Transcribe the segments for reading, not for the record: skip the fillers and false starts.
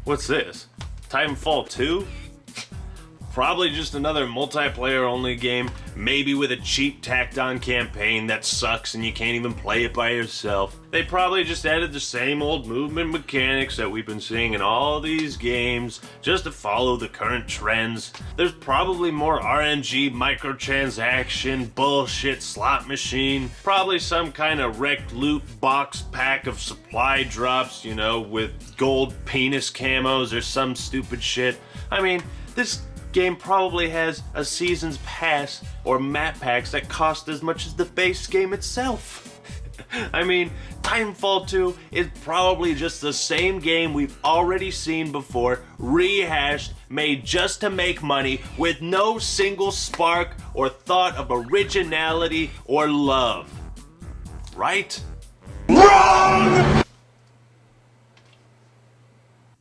What's this? Titanfall 2? Probably just another multiplayer-only game, maybe with a cheap tacked-on campaign that sucks and you can't even play it by yourself. They probably just added the same old movement mechanics that we've been seeing in all these games, just to follow the current trends. There's probably more RNG, microtransaction, bullshit slot machine, probably some kind of wrecked loot box pack of supply drops, you know, with gold penis camos or some stupid shit. I mean, this game probably has a season's pass or map packs that cost as much as the base game itself. I mean, Titanfall 2 is probably just the same game we've already seen before, rehashed, made just to make money, with no single spark or thought of originality or love. Right? Wrong!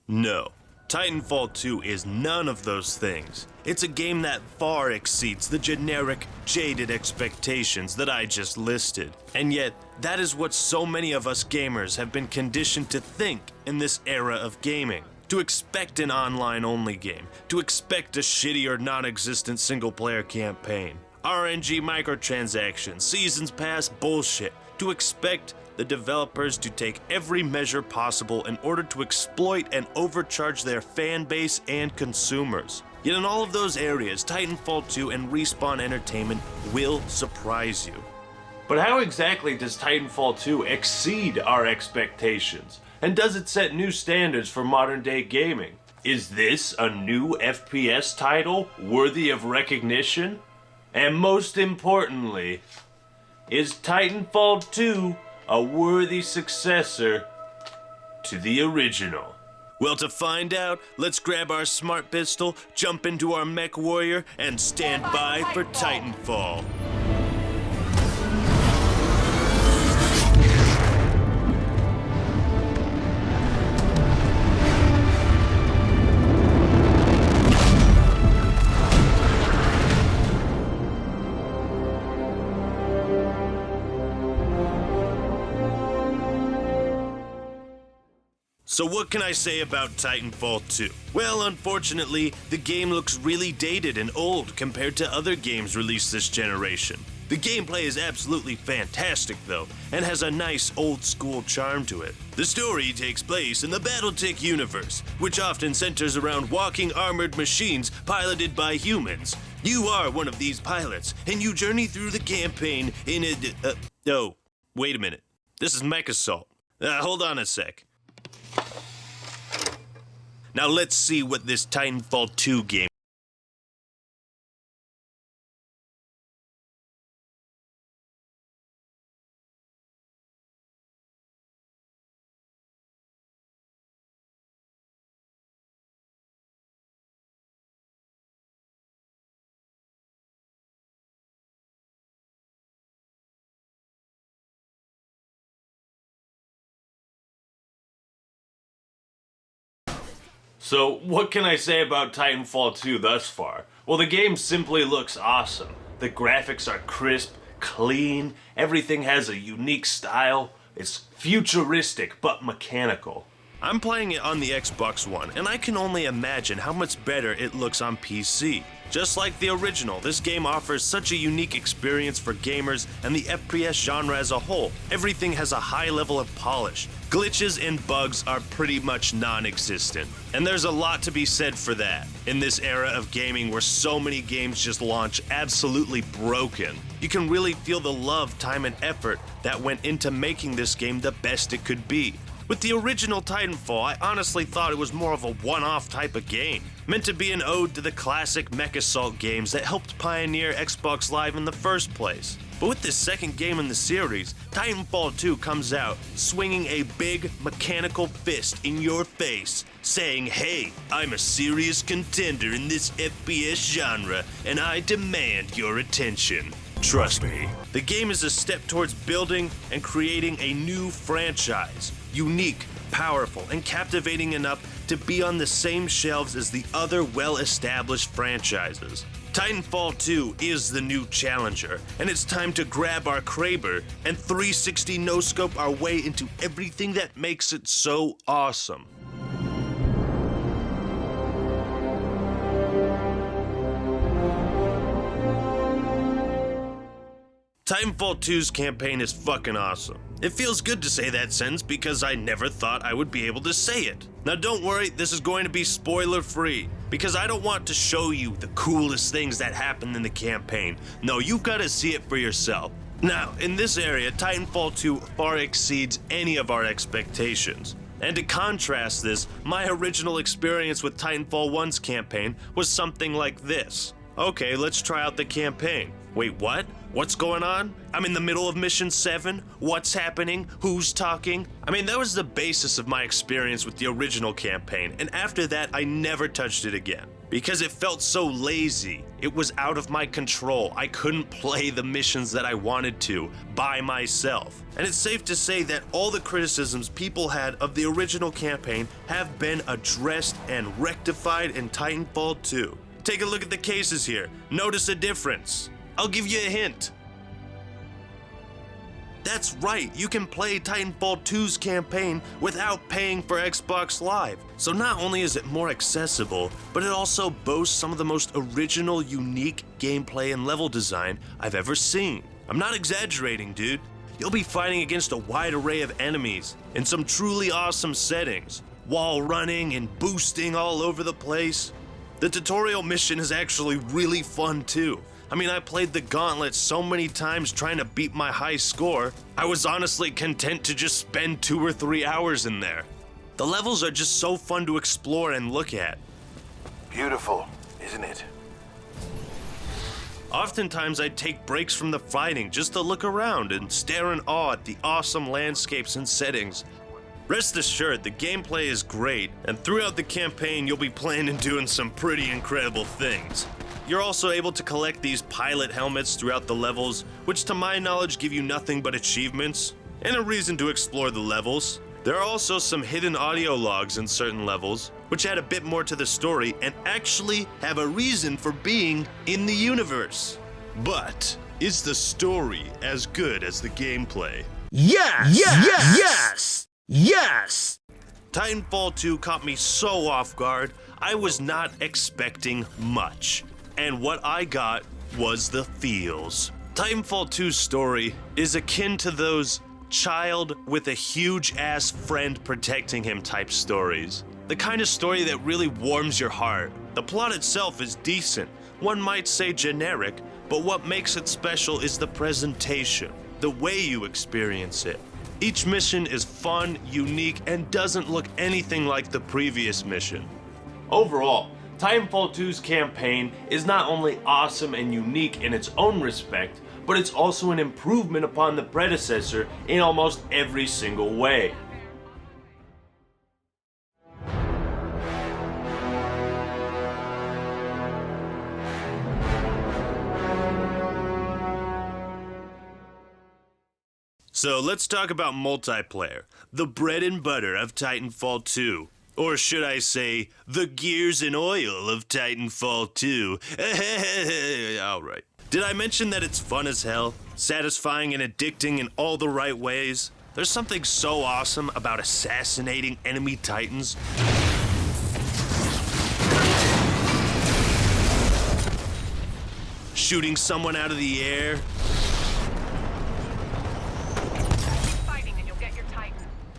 No. Titanfall 2 is none of those things. It's a game that far exceeds the generic, jaded expectations that I just listed. And yet, that is what so many of us gamers have been conditioned to think in this era of gaming. To expect an online-only game, to expect a shitty or non-existent single-player campaign, RNG microtransactions, seasons pass bullshit, to expect the developers to take every measure possible in order to exploit and overcharge their fan base and consumers. Yet in all of those areas, Titanfall 2 and Respawn Entertainment will surprise you. But how exactly does Titanfall 2 exceed our expectations? And does it set new standards for modern day gaming? Is this a new FPS title worthy of recognition? And most importantly, is Titanfall 2 a worthy successor to the original? Well, to find out, let's grab our smart pistol, jump into our mech warrior, and stand by for Titanfall. So what can I say about Titanfall 2? Well, unfortunately, the game looks really dated and old compared to other games released this generation. The gameplay is absolutely fantastic though, and has a nice old-school charm to it. The story takes place in the BattleTech universe, which often centers around walking armored machines piloted by humans. You are one of these pilots, and you journey through the campaign in a... oh, wait a minute. This is Mech Assault. Hold on a sec. Now let's see what this Titanfall 2 game. So, what can I say about Titanfall 2 thus far? Well, the game simply looks awesome. The graphics are crisp, clean, everything has a unique style. It's futuristic, but mechanical. I'm playing it on the Xbox One, and I can only imagine how much better it looks on PC. Just like the original, this game offers such a unique experience for gamers and the FPS genre as a whole. Everything has a high level of polish. Glitches and bugs are pretty much non-existent. And there's a lot to be said for that. In this era of gaming where so many games just launch absolutely broken, you can really feel the love, time, and effort that went into making this game the best it could be. With the original Titanfall, I honestly thought it was more of a one-off type of game, meant to be an ode to the classic Mech Assault games that helped pioneer Xbox Live in the first place. But with this second game in the series, Titanfall 2 comes out swinging a big mechanical fist in your face, saying, "Hey, I'm a serious contender in this FPS genre, and I demand your attention." Trust me. The game is a step towards building and creating a new franchise, unique, powerful, and captivating enough to be on the same shelves as the other well-established franchises. Titanfall 2 is the new challenger, and it's time to grab our Kraber and 360 no-scope our way into everything that makes it so awesome. Titanfall 2's campaign is fucking awesome. It feels good to say that sentence because I never thought I would be able to say it. Now don't worry, this is going to be spoiler free, because I don't want to show you the coolest things that happened in the campaign. No, you've got to see it for yourself. Now, in this area, Titanfall 2 far exceeds any of our expectations. And to contrast this, my original experience with Titanfall 1's campaign was something like this. Okay, let's try out the campaign. Wait, what? What's going on? I'm in the middle of Mission 7? What's happening? Who's talking? I mean, that was the basis of my experience with the original campaign, and after that, I never touched it again. Because it felt so lazy. It was out of my control. I couldn't play the missions that I wanted to by myself. And it's safe to say that all the criticisms people had of the original campaign have been addressed and rectified in Titanfall 2. Take a look at the cases here. Notice a difference. I'll give you a hint. That's right, you can play Titanfall 2's campaign without paying for Xbox Live. So not only is it more accessible, but it also boasts some of the most original, unique gameplay and level design I've ever seen. I'm not exaggerating, dude. You'll be fighting against a wide array of enemies in some truly awesome settings. Wall running and boosting all over the place. The tutorial mission is actually really fun too. I mean, I played the gauntlet so many times trying to beat my high score, I was honestly content to just spend 2 or 3 hours in there. The levels are just so fun to explore and look at. Beautiful, isn't it? Oftentimes I'd take breaks from the fighting just to look around and stare in awe at the awesome landscapes and settings. Rest assured, the gameplay is great, and throughout the campaign you'll be playing and doing some pretty incredible things. You're also able to collect these pilot helmets throughout the levels, which to my knowledge give you nothing but achievements, and a reason to explore the levels. There are also some hidden audio logs in certain levels, which add a bit more to the story and actually have a reason for being in the universe. But is the story as good as the gameplay? Yes! Yes! Yes! Yes! Yes! Titanfall 2 caught me so off guard, I was not expecting much. And what I got was the feels. Titanfall 2's story is akin to those child with a huge ass friend protecting him type stories. The kind of story that really warms your heart. The plot itself is decent, one might say generic, but what makes it special is the presentation, the way you experience it. Each mission is fun, unique, and doesn't look anything like the previous mission. Overall, Titanfall 2's campaign is not only awesome and unique in its own respect, but it's also an improvement upon the predecessor in almost every single way. So let's talk about multiplayer, the bread and butter of Titanfall 2. Or should I say, the gears and oil of Titanfall 2. Alright. Did I mention that it's fun as hell? Satisfying and addicting in all the right ways? There's something so awesome about assassinating enemy titans. Shooting someone out of the air.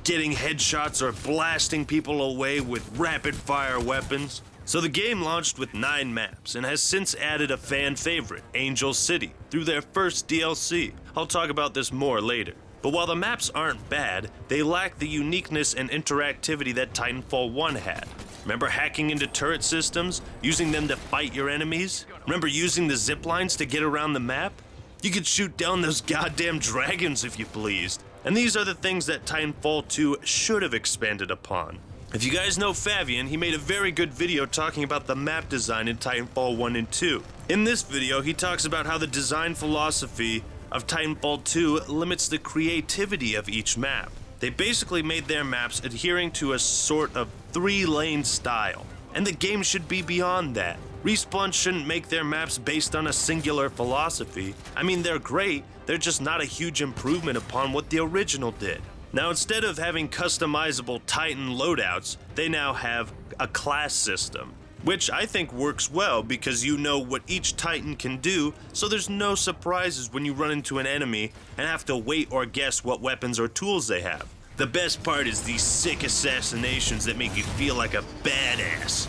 Getting headshots or blasting people away with rapid-fire weapons. So the game launched with 9 maps and has since added a fan favorite, Angel City, through their first DLC. I'll talk about this more later. But while the maps aren't bad, they lack the uniqueness and interactivity that Titanfall 1 had. Remember hacking into turret systems, using them to fight your enemies? Remember using the zip lines to get around the map? You could shoot down those goddamn dragons if you pleased. And these are the things that Titanfall 2 should have expanded upon. If you guys know Fabian, he made a very good video talking about the map design in Titanfall 1 and 2. In this video, he talks about how the design philosophy of Titanfall 2 limits the creativity of each map. They basically made their maps adhering to a sort of 3-lane style, and the game should be beyond that. Respawn shouldn't make their maps based on a singular philosophy. I mean, they're great, they're just not a huge improvement upon what the original did. Now, instead of having customizable Titan loadouts, they now have a class system. which I think works well because you know what each Titan can do, so there's no surprises when you run into an enemy and have to wait or guess what weapons or tools they have. The best part is these sick assassinations that make you feel like a badass.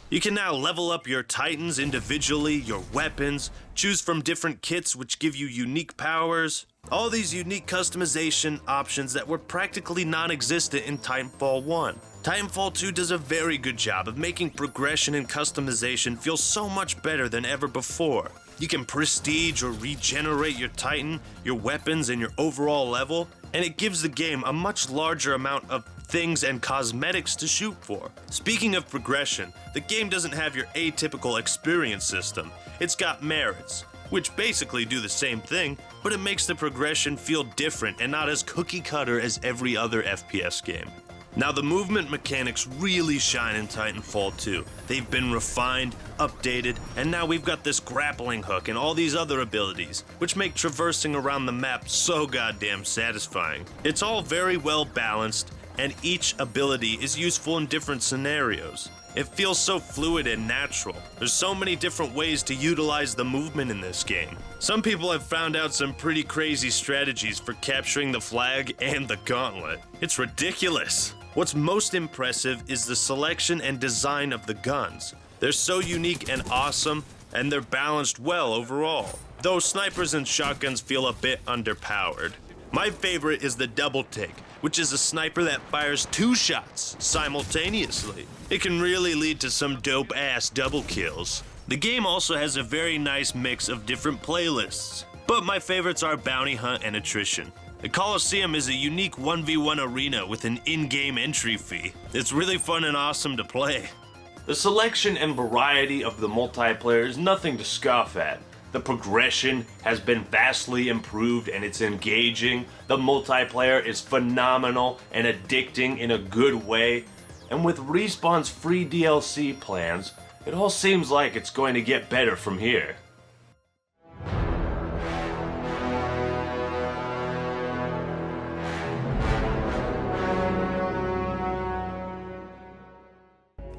You can now level up your Titans individually, your weapons, choose from different kits which give you unique powers, all these unique customization options that were practically non-existent in Titanfall 1. Titanfall 2 does a very good job of making progression and customization feel so much better than ever before. You can prestige or regenerate your Titan, your weapons, and your overall level, and it gives the game a much larger amount of things and cosmetics to shoot for. Speaking of progression, the game doesn't have your atypical experience system. It's got merits, which basically do the same thing, but it makes the progression feel different and not as cookie cutter as every other FPS game. Now the movement mechanics really shine in Titanfall 2. They've been refined, updated, and now we've got this grappling hook and all these other abilities, which make traversing around the map so goddamn satisfying. It's all very well balanced, and each ability is useful in different scenarios. It feels so fluid and natural. There's so many different ways to utilize the movement in this game. Some people have found out some pretty crazy strategies for capturing the flag and the gauntlet. It's ridiculous. What's most impressive is the selection and design of the guns. They're so unique and awesome, and they're balanced well overall. Though snipers and shotguns feel a bit underpowered. My favorite is the double take, which is a sniper that fires 2 shots simultaneously. It can really lead to some dope-ass double kills. The game also has a very nice mix of different playlists, but my favorites are Bounty Hunt and Attrition. The Coliseum is a unique 1v1 arena with an in-game entry fee. It's really fun and awesome to play. The selection and variety of the multiplayer is nothing to scoff at. The progression has been vastly improved and it's engaging. The multiplayer is phenomenal and addicting in a good way. And with Respawn's free DLC plans, it all seems like it's going to get better from here.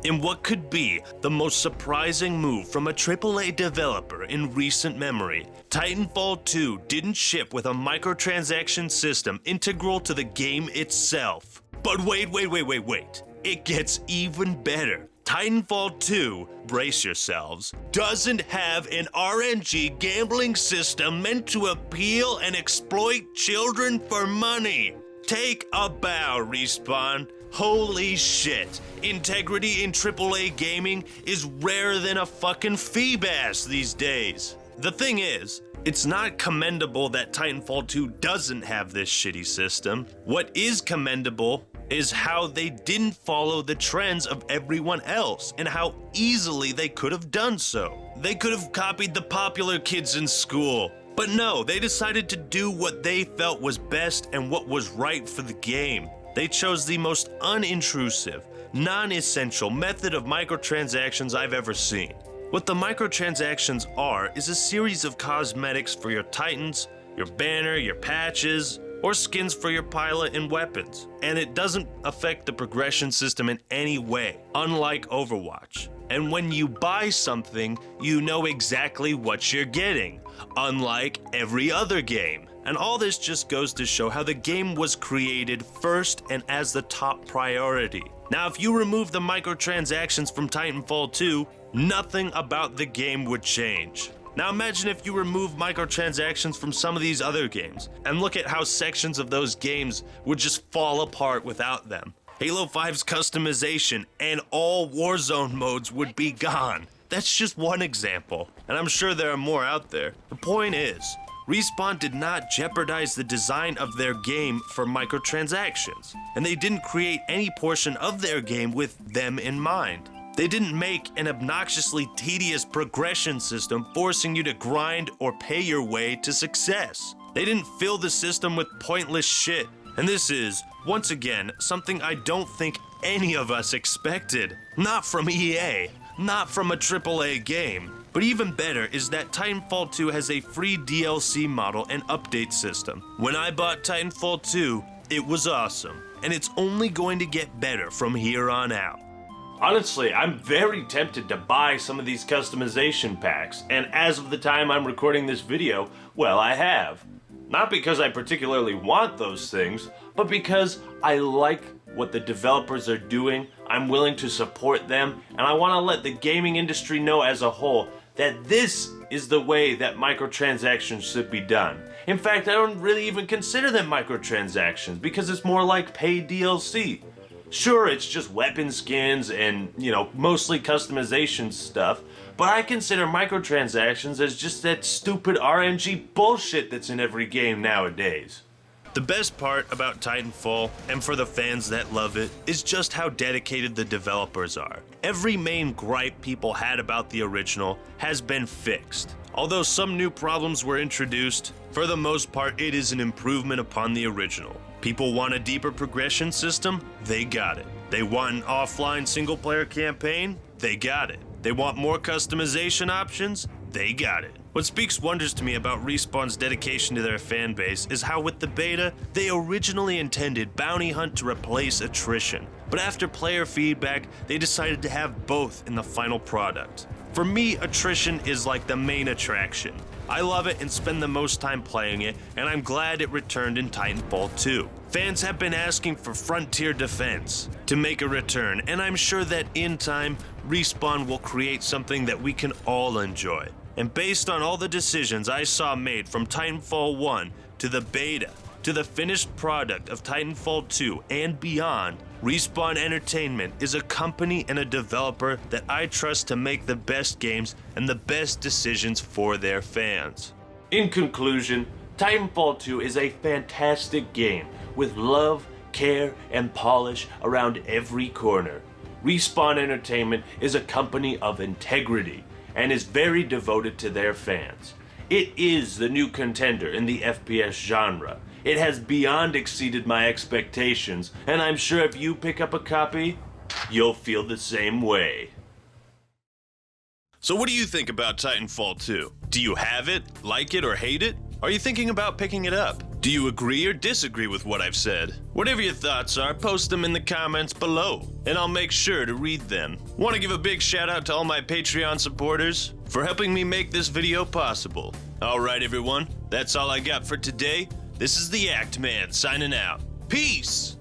In what could be the most surprising move from a AAA developer in recent memory, Titanfall 2 didn't ship with a microtransaction system integral to the game itself. But wait. It gets even better. Titanfall 2, brace yourselves, doesn't have an RNG gambling system meant to appeal and exploit children for money. Take a bow, Respawn. Holy shit, integrity in AAA gaming is rarer than a fucking Feebas these days. The thing is, it's not commendable that Titanfall 2 doesn't have this shitty system. What is commendable is how they didn't follow the trends of everyone else and how easily they could have done so. They could have copied the popular kids in school. But no, they decided to do what they felt was best and what was right for the game. They chose the most unintrusive, non-essential method of microtransactions I've ever seen. What the microtransactions are is a series of cosmetics for your Titans, your banner, your patches, or skins for your pilot and weapons. And it doesn't affect the progression system in any way, unlike Overwatch. And when you buy something, you know exactly what you're getting, unlike every other game. And all this just goes to show how the game was created first and as the top priority. Now, if you remove the microtransactions from Titanfall 2, nothing about the game would change. Now imagine if you remove microtransactions from some of these other games, and look at how sections of those games would just fall apart without them. Halo 5's customization and all Warzone modes would be gone. That's just one example, and I'm sure there are more out there. The point is, Respawn did not jeopardize the design of their game for microtransactions, and they didn't create any portion of their game with them in mind. They didn't make an obnoxiously tedious progression system forcing you to grind or pay your way to success. They didn't fill the system with pointless shit. And this is, once again, something I don't think any of us expected. Not from EA, not from a AAA game. But even better is that Titanfall 2 has a free DLC model and update system. When I bought Titanfall 2, it was awesome, and it's only going to get better from here on out. Honestly, I'm very tempted to buy some of these customization packs, and as of the time I'm recording this video, well, I have. Not because I particularly want those things, but because I like what the developers are doing, I'm willing to support them, and I want to let the gaming industry know as a whole that this is the way that microtransactions should be done. In fact, I don't really even consider them microtransactions because it's more like paid DLC. Sure, it's just weapon skins and, mostly customization stuff, but I consider microtransactions as just that stupid RNG bullshit that's in every game nowadays. The best part about Titanfall, and for the fans that love it, is just how dedicated the developers are. Every main gripe people had about the original has been fixed. Although some new problems were introduced, for the most part it is an improvement upon the original. People want a deeper progression system? They got it. They want an offline single-player campaign? They got it. They want more customization options? They got it. What speaks wonders to me about Respawn's dedication to their fan base is how with the beta, they originally intended Bounty Hunt to replace attrition. But after player feedback, they decided to have both in the final product. For me, attrition is like the main attraction. I love it and spend the most time playing it, and I'm glad it returned in Titanfall 2. Fans have been asking for Frontier Defense to make a return, and I'm sure that in time, Respawn will create something that we can all enjoy. And based on all the decisions I saw made from Titanfall 1 to the beta to the finished product of Titanfall 2 and beyond, Respawn Entertainment is a company and a developer that I trust to make the best games and the best decisions for their fans. In conclusion, Titanfall 2 is a fantastic game with love, care, and polish around every corner. Respawn Entertainment is a company of integrity and is very devoted to their fans. It is the new contender in the FPS genre. It has beyond exceeded my expectations, and I'm sure if you pick up a copy, you'll feel the same way. So what do you think about Titanfall 2? Do you have it, like it, or hate it? Are you thinking about picking it up? Do you agree or disagree with what I've said? Whatever your thoughts are, post them in the comments below, and I'll make sure to read them. Want to give a big shout out to all my Patreon supporters for helping me make this video possible. Alright everyone, that's all I got for today. This is the Act Man signing out. Peace!